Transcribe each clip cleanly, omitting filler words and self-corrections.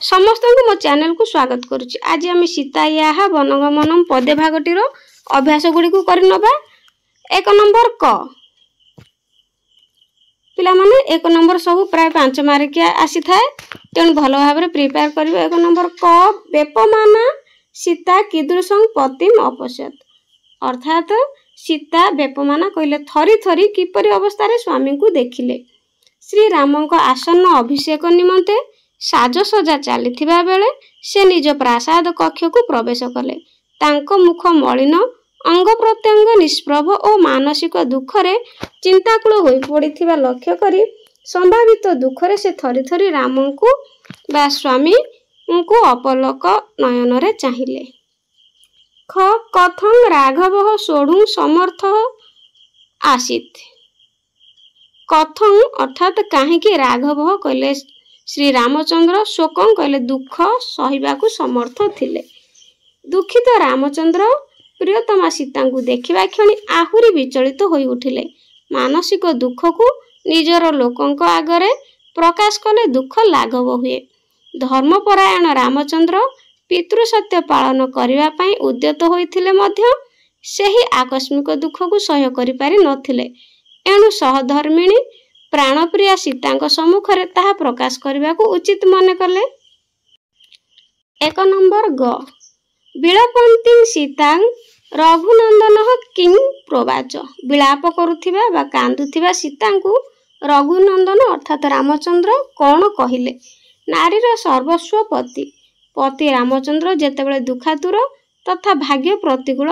समस्त को मो चैनल को स्वागत करुच्ची। आज आम सीता या वनगमनम पदे भागटीर अभ्यास गुड़ी को करनबा। 1 नंबर क पिला माने 1 नंबर सब प्राय 5 मार्किया आसी थाए, तेणु भल भाव प्रिपेयर करिवे। 1 नंबर क बेपमाना सीता कीदृशं पतिम अपश्यत, अर्थात सीता बेपमाना कहले थरी थरी किपरि अवस्था रे स्वामी को देखिले। श्री रामंक आसन्न अभिषेक निमंते साजसजा चलीथिबा बेले से निज प्रासाद कक्ष को प्रवेश कले। तांको मुख मलिन, अंग प्रत्यंग निष्प्रभ और मानसिक दुखरे चिंताकुल होई पड़िथिबा लक्ष्य करी संभावित दुखरे से थरी थरी राम को बा स्वामी को अपलक नयन रे चाहिले। ख कथं राघव सोढुं समर्थ आसीत। कथं अर्थात काहेकि राघव कहले श्री रामचंद्र शोकं कहले दुख सहिबा को समर्थ थिले। दुखित रामचंद्र प्रियतमा सीता को देखिबा क्षणी आहुरी विचलित होई उठिले। मानसिक दुख को निजर लोकंक आगरे प्रकाश कले दुख लाघव हुए। धर्मपरायण रामचंद्र पितृसत्य पालन करिबा पई उद्यत होइथिले मध्य सेही आकस्मिक दुख को सह्य करि पारि नथिले। एणु सहधर्मिणी प्राणप्रिया सीता सम्मुख रे ताहा प्रकाश करने को उचित मन कले। 1 नंबर ग विलापंती सीता रघुनंदन किं प्रोवाच। विलाप करुथिबा बा कांदुथिबा सीता को रघुनंदन अर्थात रामचंद्र कौन कहिले। नारीर सर्वस्व पति पति रामचंद्र जेतेबेले दुखातुर तथा भाग्य प्रतिकूल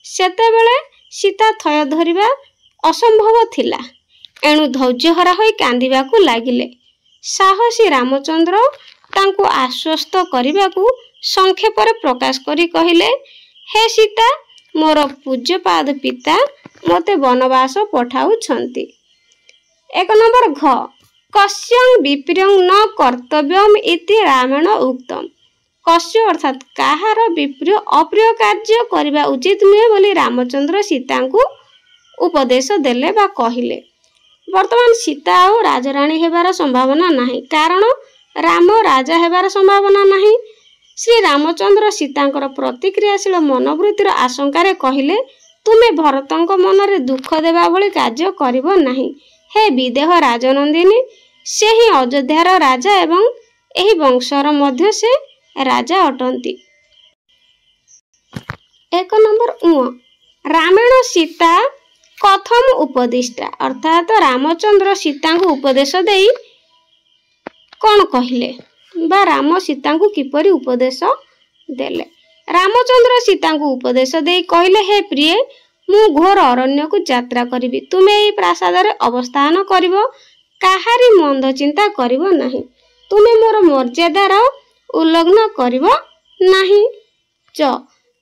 सेतेबेले सीता थय धरिबा असंभव थिला। एणु धैर्यहरा होई कांदिबा को लागिले। साहसी रामचंद्र तांको आश्वस्त करिबा को संक्षेप रे प्रकाश करी कहिले, हे सीता मोर पूज्यपाद पिता मोते वनवास पठाउछंती। 1 नंबर घ कस्यं विप्रियं न कर्तव्यम इति रामेण उक्तम। कस्य अर्थात काहार विप्रिय अप्रिय कार्य करिबा उचित नुहे बोली रामचंद्र सीता को उपदेश देले बा कहिले। वर्तमान सीता और राजराणी हेबार संभावना नहीं, कारण राम राजा हेबार संभावना नहीं। श्री रामचंद्र सीतांकर प्रतिक्रियाशील मनोवृत्तिर आशंकार कहिले, तुमे भरतंक मनरे दुख देबा भली कार्य करिबो नहीं। हे विदेह राजनंदिनी से ही अयोध्यार राजा एवं एही वंशर मध्य से राजा अटंती। 1 नंबर उ रामेण सीता कथम उपदिष्टा, अर्थात रामचंद्र सीता को उपदेश देई कौन कहिले बा राम सीता को किपरि उपदेश देले। रामचंद्र सीता को उपदेश देई कहिले, हे प्रिय मु घोर अरण्य को यात्रा करिबी, तुमे एई प्रासाद रे अवस्थान करिवो, काहारी मंद चिंता करिवो नहीं। तुमे मोर मर्यादार उल्लंघन करिवो नहीं। च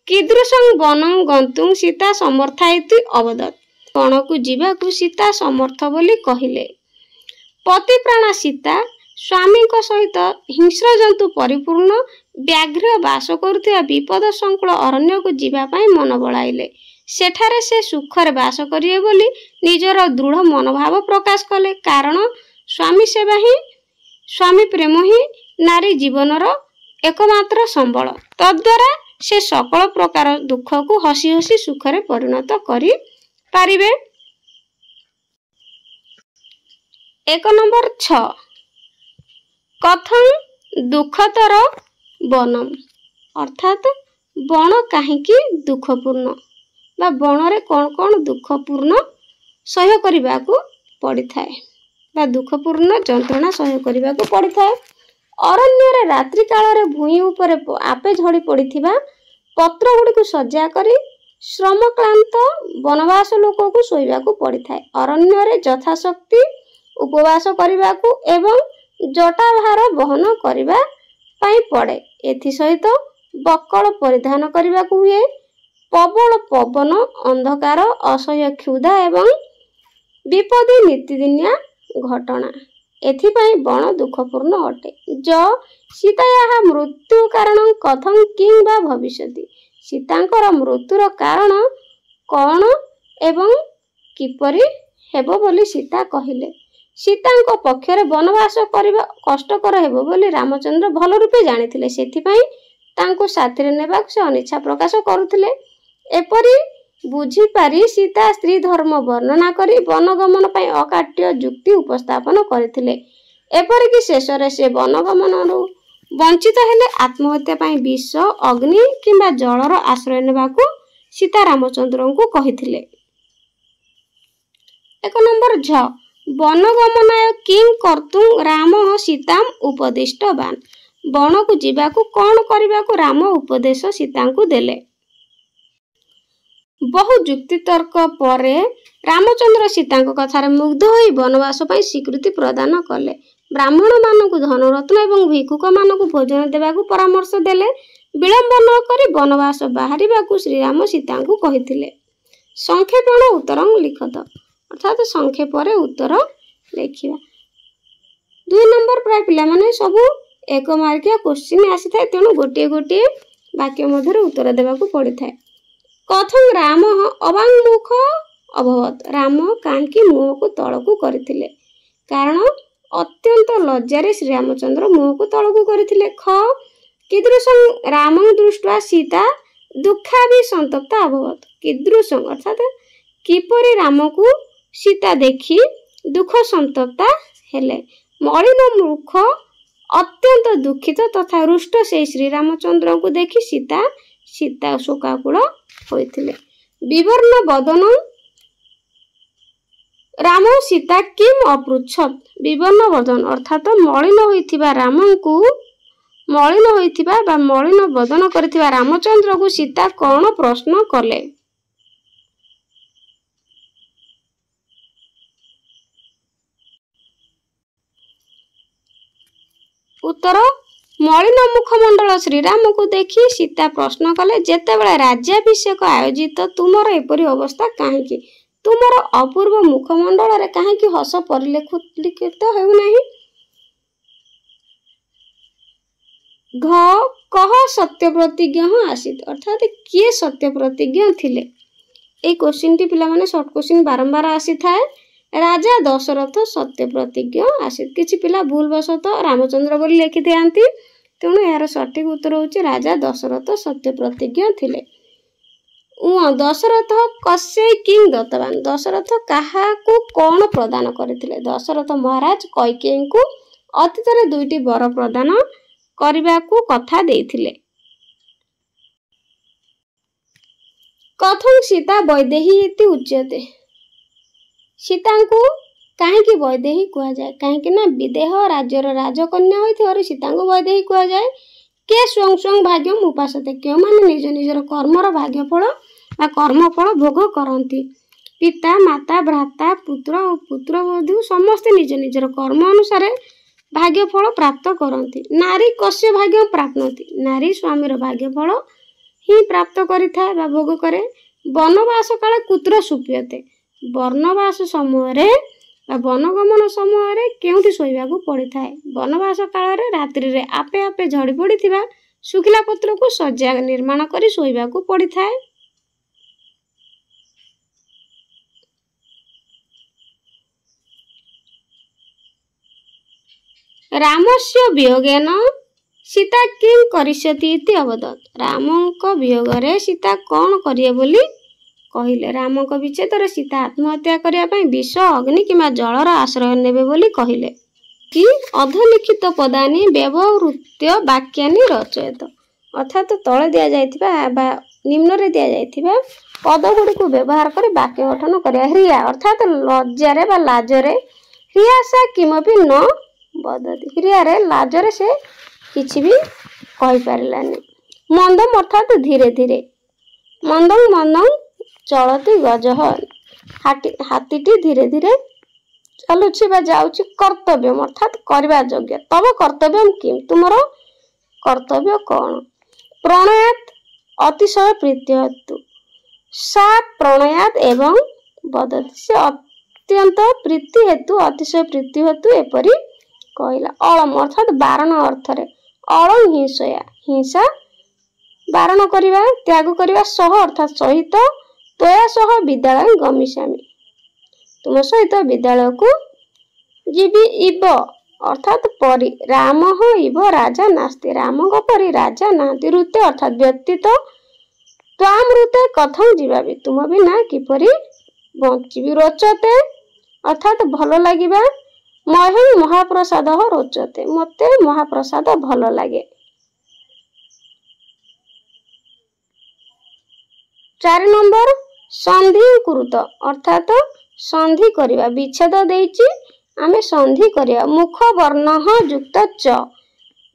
कीदृशं वनं गन्तुं सीता समर्था इति अवदत्। वन को जीवा को सीता समर्थ बोली कहिले। पतिप्राणा सीता स्वामी सहित हिंस्र जंतु परिपूर्ण व्याघ्र बास करुथिबा विपद संकुल अरण्य को जीवा पाई मन बळाइले। सेठारे से सुखरे बास करिए बोली निजर दृढ़ मनोभाव प्रकाश कले, कारण स्वामी सेवा ही स्वामी प्रेम ही नारी जीवनर एकमात्र संबल। तद्वारा से सकल प्रकार दुख को हसी हसी सुखरे परिणत करी पारिबे। 1 नंबर 6 कथं दुखतर वनम, अर्थात वन काहेकि दुखपूर्ण बा वन रे कौन कौन दुखपूर्ण सह्य करिबा को पड़ी थाए बा दुखपूर्ण जंत्रणा सह्य करिबा को पड़ी थाए। अरण्य रे रात्रि काल रे भूई ऊपर आपे झड़ी पड़िथिबा पत्र गुडी को सज्जा करी श्रमक्लांत वनवास लोक को सोइबा को पड़ी थाए। अरण्य रे यथाशक्ति उपवास करिबा को एवं जटा भार बहन करिबा पई पड़े। एथि सहित बक्कल परिधान करिबा को हुए। प्रबल पवन अंधकार असह्य क्षुधा एवं विपदी नीतिदिनिया घटना, एथिपाई वन दुखपूर्ण अटे। ज सीतायाः मृत्यु कारण कथं किं बा भविष्यति। सीतांकर मृत्युर कारण कौन एवं किपरि हेबो बोली सीता कहिले। ସୀତାଙ୍କ ପକ୍ଷରେ ବନବାସ କରିବା କଷ୍ଟକର ହେବ ବୋଲି ରାମଚନ୍ଦ୍ର ଭଲ ରୂପେ ଜାଣିଥିଲେ। ସେଥିପାଇଁ ତାଙ୍କୁ ସାଥିରେ ନେବାକୁ ସେ ଅନିଚ୍ଛା ପ୍ରକାଶ କରୁଥିଲେ। ଏପରି ବୁଝିପାରି ସୀତା ସ୍ତ୍ରୀ ଧର୍ମ ବର୍ଣ୍ଣନା କରି ବନଗମନ ପାଇଁ ଅକାଟ୍ୟ ଯୁକ୍ତି ଉପସ୍ଥାପନ କରିଥିଲେ। ଏପରିକି ଶେଷରେ ସେ ବନଗମନରୁ ବଞ୍ଚିତ ହେଲେ। ଆତ୍ମହତ୍ୟା ପାଇଁ ବିଷ, ଅଗ୍ନି କିମ୍ବା ଜଳର ଆଶ୍ରୟ ନେବାକୁ ସୀତା ରାମଚନ୍ଦ୍ରଙ୍କୁ କହିଥିଲେ। 1 ନମ୍ବର ଝ ବନଗମନାୟ କିଂ କର୍ତ୍ତୁଂ ରାମ ସୀତାମ୍ ଉପଦିଷ୍ଟବାନ୍। ବଣକୁ ଯିବାକୁ କଣ କରିବାକୁ ରାମ ଉପଦେଶ ସୀତାଙ୍କୁ ଦେଲେ। ବହୁ ଯୁକ୍ତିତର୍କ ପରେ ରାମଚନ୍ଦ୍ର ସୀତାଙ୍କ କଥାରେ ମୁଗ୍ଧ ହୋଇ ବନବାସ ପାଇଁ ସ୍ୱୀକୃତି ପ୍ରଦାନ କଲେ। ବ୍ରାହ୍ମଣ ମାନଙ୍କୁ ଧନରତ୍ନ ଏବଂ ଭିକ୍ଷୁକ ମାନଙ୍କୁ ଭୋଜନ ଦେବାକୁ ପରାମର୍ଶ ଦେଲେ। ବିଳମ୍ବ ନ କରି ବନବାସ ବାହାରିବାକୁ ଶ୍ରୀରାମ ସୀତାଙ୍କୁ କହିଥିଲେ। ସଂକ୍ଷେପଣ ଉତ୍ତରଂ ଲିଖତ, ଅର୍ଥାତ୍ ସଂକ୍ଷେପରେ ଉତ୍ତର ଲେଖିବା। 2 ନମ୍ବର ପ୍ରାୟ ପିଲାମାନେ ସବୁ 1 ମାର୍କିଆ କୋଶ୍ଚିନ୍ ଆସିଥାଏ, ତେଣୁ ଗୋଟିଏ ଗୋଟିଏ ବାକ୍ୟ ମଧ୍ୟରେ ଉତ୍ତର ଦେବାକୁ ପଡିଥାଏ। କଥଂ ରାମ ଅବାଙ୍ଗ୍ମୁଖ ଅଭବତ୍। ରାମ କାହିଁକି ମୁହଁକୁ ତଳକୁ କରିଥିଲେ। କାରଣ ଅତ୍ୟନ୍ତ ଲଜ୍ଜାରେ ଶ୍ରୀରାମଚନ୍ଦ୍ର ମୁହଁକୁ ତଳକୁ କରିଥିଲେ। ଖ କିଦୃଶଂ ରାମଂ ଦୃଷ୍ଟ୍ୱା ସୀତା ଦୁଃଖାଭିସନ୍ତପ୍ତା ଅଭବତ୍। କିଦୃଶଂ ଅର୍ଥାତ୍ କିପରି ରାମକୁ ସୀତା ଦେଖି ଦୁଃଖ ସନ୍ତପ୍ତା ହେଲେ। ମଳିନ ମୁଖ ଅତ୍ୟନ୍ତ ଦୁଃଖିତ ତଥା ରୁଷ୍ଟ ସେହି ଶ୍ରୀରାମଚନ୍ଦ୍ରଙ୍କୁ ଦେଖି ସୀତା ଶୋକାକୁଳ ହୋଇଥିଲେ। ବିବର୍ଣ୍ଣ ବଦନ ରାମ ସୀତା କିମ୍ ଅପୃଚ୍ଛତ୍। ବିବର୍ଣ୍ଣ ବଦନ ଅର୍ଥାତ୍ ମଳିନ ହୋଇଥିବା ବା ମଳିନ ବଦନ କରିଥିବା ରାମଚନ୍ଦ୍ରକୁ ସୀତା କଣ ପ୍ରଶ୍ନ କଲେ। ଉତ୍ତର ମଳିନ ମୁଖମଣ୍ଡଳ ଶ୍ରୀରାମକୁ ଦେଖି ସୀତା ପ୍ରଶ୍ନ କଲେ, ଯେତେବେଳେ ରାଜ୍ୟାଭିଷେକ ଆୟୋଜିତ ତୁମର ଏପରି ଅବସ୍ଥା କାହିଁକି। ତୁମର ଅପୂର୍ବ ମୁଖମଣ୍ଡଳରେ କାହିଁକି ହସ ପରିଲକ୍ଷିତ ହେଉନାହିଁ। ଘ କହ ସତ୍ୟ ପ୍ରତିଜ୍ଞ ଆସିତ୍, ଅର୍ଥାତ୍ କିଏ ସତ୍ୟ ପ୍ରତିଜ୍ଞ ଥିଲେ। এই କୋଶ୍ଚିନ୍ଟି ପିଲାମାନେ ସର୍ଟ କୋଶ୍ଚିନ୍ ବାରମ୍ବାର ଆସିଥାଏ। ରାଜା ଦଶରଥ ସତ୍ୟ ପ୍ରତିଜ୍ଞ ଆସିତ୍। କିଛି ପିଲା ଭୁଲବଶତଃ ରାମଚନ୍ଦ୍ର ବୋଲି ଲେଖିଥାନ୍ତି, ତେଣୁ ଏହାର ସଠିକ ଉତ୍ତର ହେଉଛି ରାଜା ଦଶରଥ ସତ୍ୟ ପ୍ରତିଜ୍ଞ ଥିଲେ। ଦଶରଥ କସ୍ୟୈ କିଂ ଦତ୍ତବାନ୍। ଦଶରଥ କାହାକୁ କଣ ପ୍ରଦାନ କରିଥିଲେ। ଦଶରଥ ମହାରାଜ କୈକେୟୀଙ୍କୁ ଅତୀତରେ 2ଟି ବର ପ୍ରଦାନ କରିବାକୁ କଥା ଦେଇଥିଲେ। କଥଂ ସୀତା ବୈଦେହୀ ଇତି ଉଚ୍ୟତେ। ସୀତାଙ୍କୁ କାହିଁକି ବୈଦେହୀ କୁହାଯାଏ। କାହିଁକି ନା ବିଦେହ ରାଜ୍ୟର ରାଜକନ୍ୟା ହୋଇଥିବାରୁ ସୀତାଙ୍କୁ ବୈଦେହୀ କୁହାଯାଏ। କେ ସ୍ୱଂ ସ୍ୱଂ ଭାଗ୍ୟମ୍ ଉପାସତେ। କେଉଁମାନେ ନିଜ ନିଜର କର୍ମର ଭାଗ୍ୟଫଳ ବା କର୍ମଫଳ ଭୋଗ କରନ୍ତି। ପିତା, ମାତା, ଭ୍ରାତା, ପୁତ୍ର ଓ ପୁତ୍ରବଧୂ ସମସ୍ତେ ନିଜ ନିଜର କର୍ମ ଅନୁସାରେ ଭାଗ୍ୟଫଳ ପ୍ରାପ୍ତ କରନ୍ତି। ନାରୀ କସ୍ୟ ଭାଗ୍ୟମ୍ ପ୍ରାପ୍ନୋତି। ନାରୀ ସ୍ୱାମୀର ଭାଗ୍ୟଫଳ ହିଁ ପ୍ରାପ୍ତ କରିଥାଏ ବା ଭୋଗ କରେ। ବନବାସ କାଳେ କୁତ୍ର ସୁପ୍ୟତେ। ବନବାସ ସମୟରେ ବା ବନଗମନ ସମୟରେ କେଉଁଠି ଶୋଇବାକୁ ପଡ଼ିଥାଏ। ବନବାସ କାଳରେ ରାତ୍ରିରେ ଆପେ ଆପେ ଝଡ଼ି ପଡ଼ିଥିବା ଶୁଖିଲା ପତ୍ରକୁ ଶଯ୍ୟା ନିର୍ମାଣ କରି ଶୋଇବାକୁ ପଡ଼ିଥାଏ। ରାମସ୍ୟ ବିୟୋଗେନ ସୀତା କିଂ କରିଷ୍ୟତି ଇତି ଅବଦତ୍। ରାମଙ୍କ ବିୟୋଗରେ ସୀତା କଣ କରିବେ ବୋଲି କହିଲେ। ରାମଙ୍କ ବିଚ୍ଛେଦରେ ସୀତା ଆତ୍ମହତ୍ୟା କରିବା ପାଇଁ ବିଷ, ଅଗ୍ନି କିମ୍ବା ଜଳର ଆଶ୍ରୟ ନେବେ ବୋଲି କହିଲେ। କି ଅଧଲିଖିତ ପଦାନି ବ୍ୟବହୃତ୍ୟ ବାକ୍ୟାନି ରଚୟତ। ଅର୍ଥାତ୍ ତଳେ ଦିଆଯାଇଥିବା ବା ନିମ୍ନରେ ଦିଆଯାଇଥିବା ପଦଗୁଡ଼ିକୁ ବ୍ୟବହାର କରି ବାକ୍ୟ ଗଠନ କରିବା। ହ୍ରିୟା ଅର୍ଥାତ୍ ଲଜ୍ଜାରେ ବା ଲାଜରେ। ହ୍ରିୟାସା କିମପି ନ ବଦତି। ହ୍ରିୟାରେ ଲାଜରେ ସେ କିଛି ବି କହିପାରିଲାନି। ମନ୍ଦମ ଅର୍ଥାତ୍ ଧୀରେ ଧୀରେ। ମନ୍ଦଂ ମନ୍ଦଂ ଚଳତି ଗଜଃ। ହାତୀଟି ଧୀରେ ଧୀରେ ଚାଲୁଛି ବା ଯାଉଛି। କର୍ତ୍ତବ୍ୟମ୍ ଅର୍ଥାତ୍ କରିବା ଯୋଗ୍ୟ। ତବ କର୍ତ୍ତବ୍ୟମ୍ କିମ୍। ତୁମର କର୍ତ୍ତବ୍ୟ କଣ। ପ୍ରଣୟାତ୍ ଅତିଶୟ ପ୍ରୀତି ହେତୁ। ସା ପ୍ରଣୟାତ୍ ଏବଂ ବଦତି। ସେ ଅତ୍ୟନ୍ତ ପ୍ରୀତି ହେତୁ ଅତିଶୟ ପ୍ରୀତି ହେତୁ ଏପରି କହିଲା। ଅଳମ ଅର୍ଥାତ୍ ବାରଣ ଅର୍ଥରେ। ଅଳଂ ହିଂସୟା। ହିଂସା ବାରଣ କରିବା, ତ୍ୟାଗ କରିବା। ସହ ଅର୍ଥାତ୍ ସହିତ। ତ୍ୱୟା ସହ ବିଦ୍ୟାଳୟ ଗମିଷ୍ୟାମି। ତୁମ ସହିତ ବିଦ୍ୟାଳୟକୁ जीवी इव अर्थात परी राम इव राजा नास्ति राम परी राजा नाहंती रुते अर्थात व्यतीत त्वाम रुते कथं जीवाबि तुम बिना किपरि बंचिबि रोचते अर्थात भल लागिबा मह्यं महाप्रसाद रोचते मते महाप्रसाद भल लागे। 4 नंबर संधि कुरुत अर्थात संधि करिबा विच्छेद देइछि आमे संधि करिया मुख वर्ण युक्त च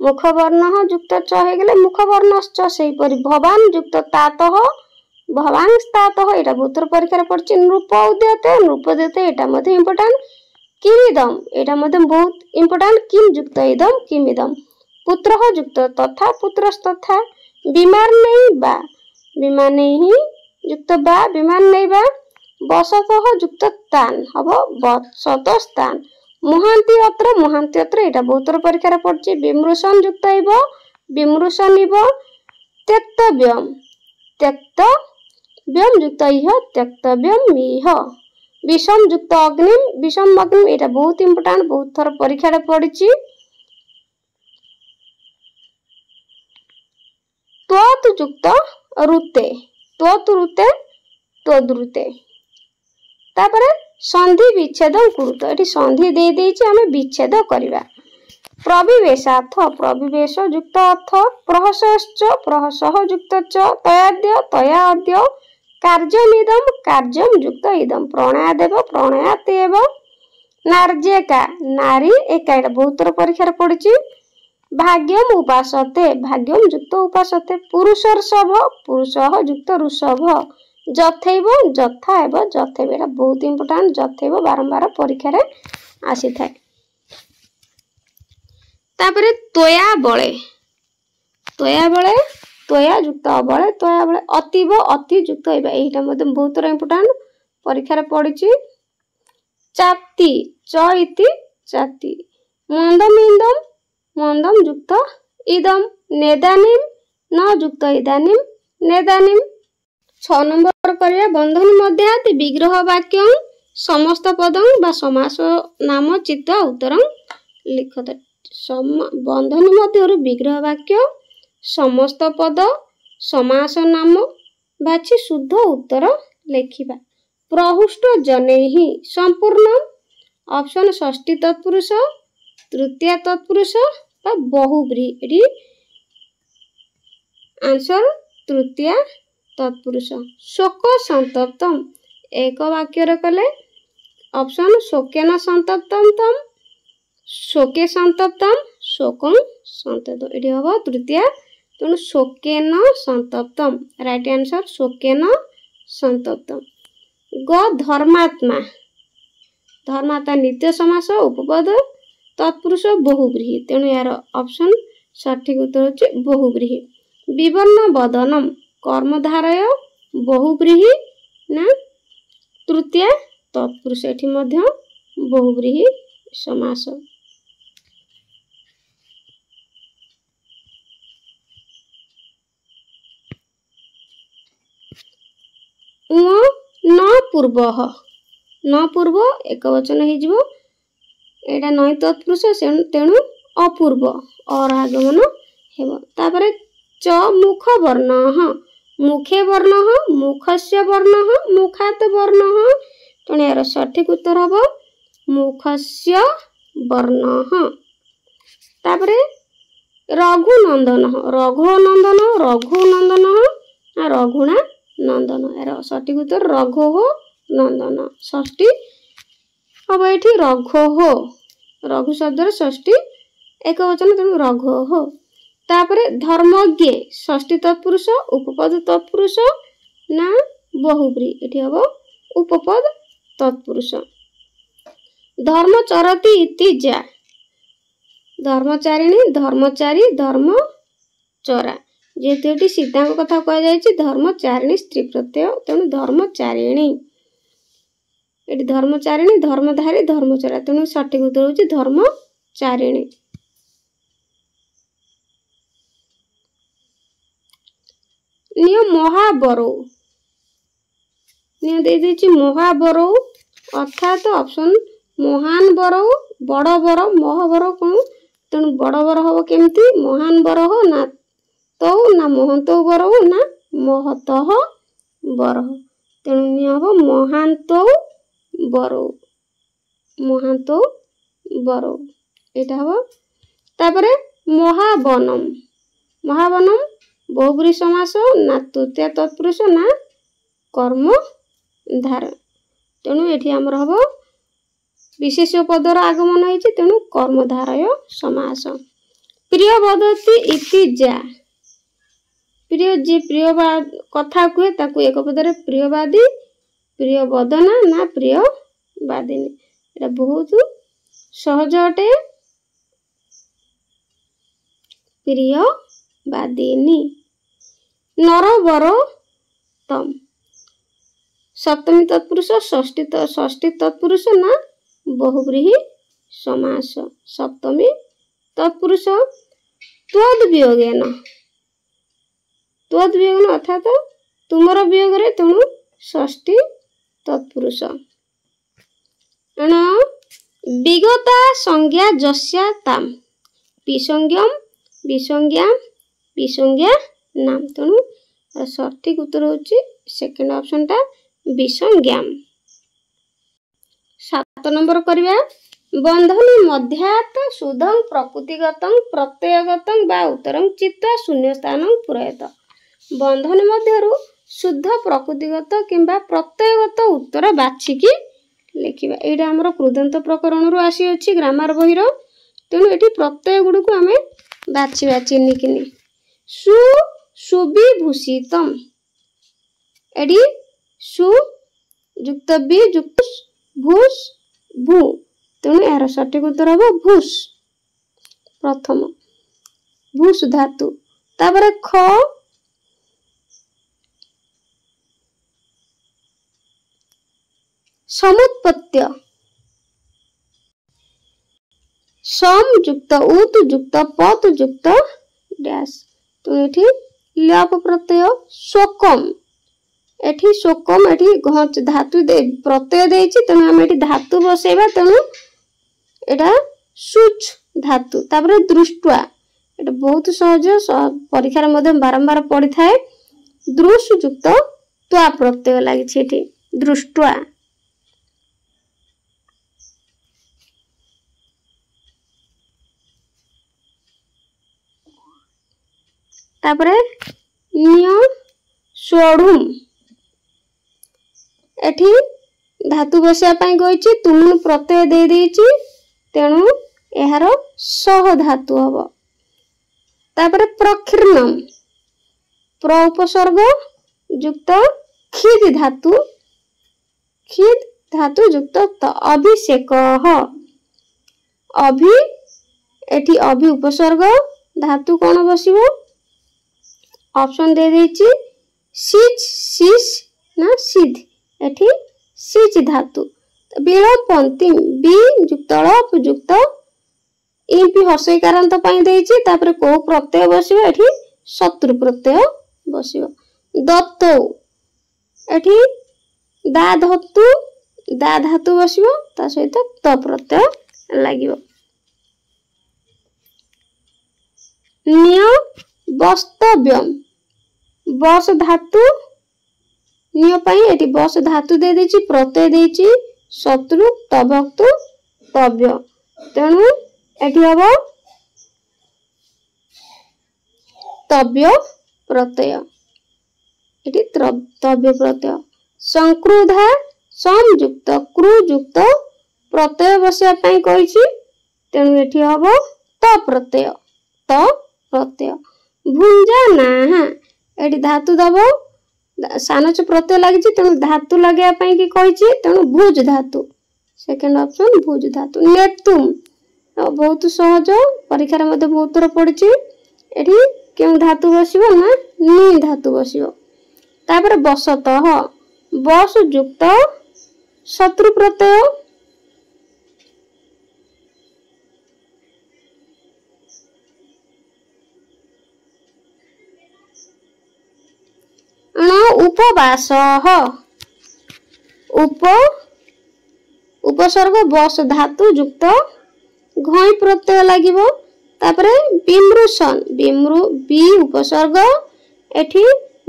मुख वर्ण युक्त च हे गेले मुख वर्णश्च सेहि परि भवान युक्त तातः भवांस्तातः एटा भूतर परीक्षा पड़छि नृप उद्यते एटा मध्ये इंपोर्टेंट किमिदम एटा मध्ये बहुत इंपोर्टेंट किम युक्त इदम किमिदम पुत्रः युक्त तथा पुत्रस्तथा विमान नहीं युक्त बा विमान नहीं बा बसतः युक्त तान हबो बसतस्तान मुहांती अत्र एटा बहुतर परीक्षा पड़छि विमृशन युक्त इव विमृशन इव त्यक्तव्यम युक्त इह त्यक्तव्यम इह विषम युक्त अग्निम एटा बहुत इंपोर्टेंट बहुत थर परीक्षा पड़छि त्वत् युक्त रुते त्वद्रुते तापरे संधि विच्छेद कुरुत एटी संधि दे देछि आमे विच्छेद करिबा प्रविवेशार्थ प्रविवेश युक्त अर्थ प्रहसश्च प्रहसः युक्त च तयाद्य तयाद्य कार्यमिदं कार्यम युक्त इदं प्रणयादेव प्रणयातेव नार्जेका नारी एका एटा बहुतर परीक्षा पड़छि भाग्यम उपासते भाग्यम युक्त उपासते पुरुषर्षभ पुरुषः युक्त ऋषभ जथैव जथा एवं जथैव एटा बहुत इंपोर्टेंट जथैव बारंबार परीक्षा रे आसी थाए तापरे तोया बळे तोया युक्त अबळे तोया बळे अतीव अति युक्त एबा एटा मध्ये बहुत इंपोर्टेंट परीक्षा रे पड़िछि चाप्ति च इति चाति मंदम युक्त इदम नेदानिम न युक्त इदानिम नेदानिम 6 नंबर करिया बंधन मध्यात् विग्रह वाक्य समस्त पदं बा समास नाम चित्त उत्तरं लिखत बंधन मध्यरु विग्रह वाक्य समस्त पद समास नाम बाछि शुद्ध उत्तर लेखिबा प्रहुष्ट जनेहि संपूर्ण ऑप्शन षष्ठी तत्पुरुष तृतीय तत्पुरुष बा बहुव्रीहि आंसर तृतीय तत्पुरुष शोक संतप्तम एक वाक्य रे कले ऑप्शन शोकेन संतप्तम तम शोके संतप्तम शोकं संतप्त एटी हबो तृतीय तेणु शोकेन संतप्तम राइट आंसर शोकेन संतप्तम ग धर्मात्मा धर्मात्मा नित्य समास उपपद तत्पुरुष बहुव्रीहि तेणु यार ऑप्शन सठिक उत्तर होछि बहुव्रीहि विवर्ण वदनम कर्मधारय बहुव्रीहि ना तृतीय तत्पुरुष एठी मध्य बहुव्रीहि समास न पूर्व एक वचन हे जिवो एटा नय तत्पुरुष तेणु अपूर्व और आगमन हेबो तापरे च मुख वर्ण मुखे वर्ण मुखस्य वर्ण मुखात वर्ण तेणु यार सठिक उत्तर हबो मुखस्य वर्ण तापरे रघुनंदन रघुणा नंदन यार सठिक उत्तर रघो नंदन षष्ठी अब ये रघो रघु शब्द षष्ठी एक वचन तेणु रघो तापरे धर्मज्ञ षष्ठी तत्पुरुष उपपद तत्पुरुष ना बहुव्री एठी हबो उपपद तत्पुरुष धर्मचरति इति जा धर्मचारिणी धर्मचारी धर्मचरा जेहेतु सीता कथा कह जायछि धर्मचारिणी स्त्री प्रत्यय तेणु धर्मचारिणी एटी धर्मचारिणी धर्मधारी धर्मचरा तेणु सठिक उत्तर होछि धर्मचारिणी नियम महाबरौ नियम दे देछि महाबरौ अर्थात ऑप्शन महान बरौ बड़ बर महबर कौन तेणु बड़ बर हम केमती महान बर हो ना तो ना महंत बर हो ना महत बर तेणु नि हम महांत बर महांत बर एटा हम तापरे महावनम महावनम बहुब्री समास ना तृतीय तत्पुरुष ना कर्म धार तेणु एठी हमर हम विशेष पदर आगमन होइछि तेणु कर्मधारय समास प्रिय वदति इति जा प्रिय जे प्रिय कथा कहे ताकू एक पदरे प्रियवादी प्रिय वदना ना प्रियवादिनी एटा बहुत सहज अटे प्रियवादिनी नरवर तम सप्तमी तत्पुरुष षष्ठी तत्पुरुष ना बहुव्रीहि समास सप्तमी तत्पुरुष त्वद वियोगेन अर्थात तुमर वियोग रे तेणु षष्ठी तत्पुरुष एण विगता संज्ञा जस्या ताम विसंज्ञम विसंज्ञा विसंज्ञा नाम तेणु सठिक उत्तर होची सेकंड ऑप्शन टा विसंज्ञाम 7 नंबर करिया बंधनी मध्यात शुद्धं प्रकृतिगतं प्रत्ययगतं बा उत्तरं चित्त शून्य स्थानं पुरयत बंधनी मध्यरु शुद्ध प्रकृतिगत किंबा प्रत्ययगत उत्तर बाछिकी लेखिबा एटा हमर कृदंत प्रकरण रु आसी अछि ग्रामर बहिरो तेणु एठी प्रत्यय गुड को हमें बाछिबा चिन्हिकिनी सु सुविभूषितम एडी सु युक्त बि युक्त भूष भू तेणु यार सठिक उत्तर हम भूष प्रथम भूष धातु तापर ख समुत्पत्त्य सम युक्त उत युक्त पत युक्त डैश तो एठी लप प्रत्यय शोकम एठी शोकम एठी घच धातु दे प्रत्यय देछि तेणु हम एठी धातु बसेबा तेणु एटा सुच धातु तापर दृष्टवा एटा बहुत सहज परीक्षा रे मध्य बारंबार पड़ी थाए दृश युक्त त्वा प्रत्यय लागि छि एठी दृष्टवा तापरे निय सोढुम एठी धातु बसिया पई गइछि तुम प्रत्यय दे देछि तेणु एहार सह धातु हबो तापरे प्रकीर्णम प्र उपसर्ग युक्त खिद धातु युक्त त अभिषेक अभि एठी अभि उपसर्ग धातु कोन बसिबो ऑप्शन दे देछि सिच सिस ना सिध एठी सिच धातु विलोम पंक्ति बी युक्त लप युक्त इपि हर्षईकारांत पई देछि तापर को प्रत्यय बसिबो एठी शत्रु प्रत्यय बसिबो दत्तो एठी दा धातु बसिबो ता सहित त प्रत्यय लागिबो निय वस्तव्यम बस धातु निय पई एठी बस धातु दे देछि प्रत्यय देछि शत्रु तभक्तु तव्य तेणु एठी हबो तव्य प्रत्यय एठी तव्य प्रत्यय संक्रुधा संयुक्त क्रू युक्त प्रत्यय बसिया पई कहिछि तेणु एठी हबो त प्रत्यय भुंजा ना एठी धातु दबो सानच प्रत्यय लागिछि तेणु धातु लगेया पई कि कहिछि तेणु भुज धातु सेकंड ऑप्शन भुज धातु नेतुम बहुत सहज परीक्षा रे मध्ये बहुत थर पडिछि एठी केउ धातु बसिबो ना नि धातु बसिबो तापर बसतः बस युक्त शत्रु प्रत्यय उपवास उपसर्ग बस धातु युक्त घई प्रत्यय लागिबो तापरे विमृशन विमृ बी उपसर्ग एठी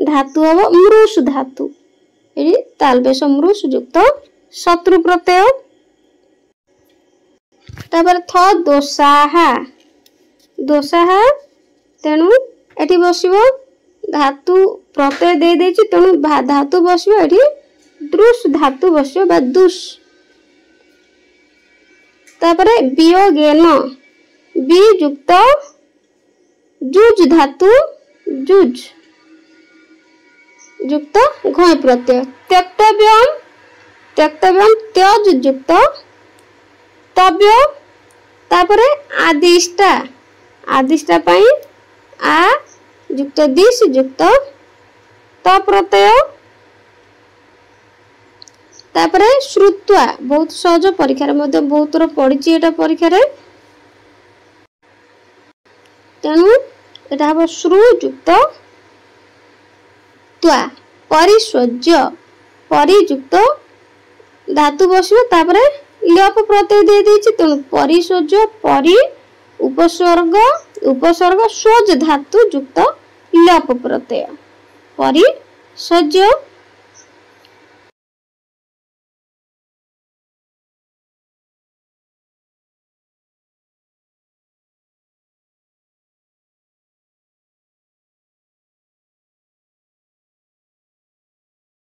धातु हबो मृष धातु एठी तालबेश मृष युक्त शत्रु प्रत्यय तापर थ दोसाहा दोसाहा तेणु एठी बसिबो धातु प्रत्यय दे देछि तेणु धातु बसिबो एठी दृश धातु बसिबो बा दुष तापरे वियोगेन बी युक्त जुज धातु जुज युक्त घय प्रत्यय त्यक्तव्यम त्यक्तव्यम त्यज युक्त तव्य तापरे आदिष्टा आदिष्टा पई आ युक्त दिश युक्त त प्रत्यय तापरे श्रुत्वा बहुत सहज परीक्षा रे मध्ये बहुत थोर पढिछि एटा परीक्षा रे तेणु एटा हबो श्रु युक्त त्वा परिस्वज्य परियुक्त धातु बसिबो तापरे लप प्रत्यय दे देछि तेणु परिस्वज्य परि उपसर्ग उपसर्ग स्वज धातु युक्त लप प्रत्यय परिस्वज्य